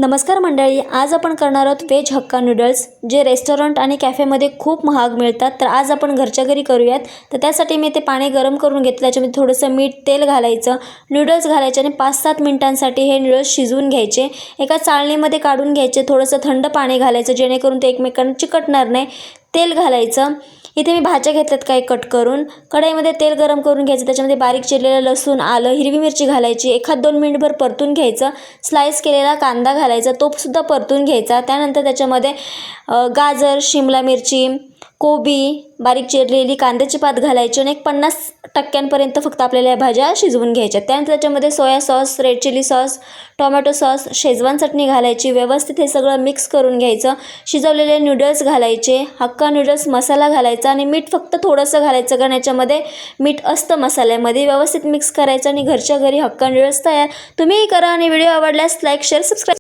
नमस्कार मंडळी, आज आपण करणार आहोत व्हेज हक्का नूडल्स, जे रेस्टॉरंट आणि कॅफेमध्ये खूप महाग मिळतात. तर आज आपण घरच्या घरी करूयात. तर त्यासाठी मी ते पाणी गरम करून घेतलं, त्याच्यामध्ये थोडंसं मीठ, तेल घालायचं, नूडल्स घालायचे आणि 5-7 मिनिटांसाठी हे नूडल्स शिजवून घ्यायचे. एका चाळणीमध्ये काढून घ्यायचे. थोडंसं थंड पाणी घालायचं जेणेकरून ते एकमेकांना चिकटणार नाही. तेल घालायचं. इथे मी भाज्या घेतल्यात काही कट करून. कढईमध्ये तेल गरम करून घ्यायचं, त्याच्यामध्ये बारीक चिरलेलं लसूण, आलं, हिरवी मिरची घालायची. 1-2 मिनिटभर परतून घ्यायचं. स्लाइस केलेला कांदा घालायचा, तो सुद्धा परतून घ्यायचा. त्यानंतर त्याच्यामध्ये गाजर, शिमला मिरची, कोबी, बारीक चिरलेली कांद्याची पात घालायची आणि 50% फक्त आपल्याला या भाज्या शिजवून घ्यायच्या. त्यानंतर त्याच्यामध्ये soya sauce, red chilli sauce, tomato sauce, Schezwan चटणी घालायची. व्यवस्थित हे सगळं मिक्स करून घ्यायचं. शिजवलेले नूडल्स घालायचे, हक्का नूडल्स मसाला घालायचा आणि मीठ फक्त थोडंसं घालायचं, कारण याच्यामध्ये मीठ असतं मसाल्यामध्ये. व्यवस्थित मिक्स करायचं आणि घरच्या घरी हक्का नूडल्स तयार. तुम्हीही करा आणि व्हिडिओ आवडल्यास लाईक, शेअर, सबस्क्राईब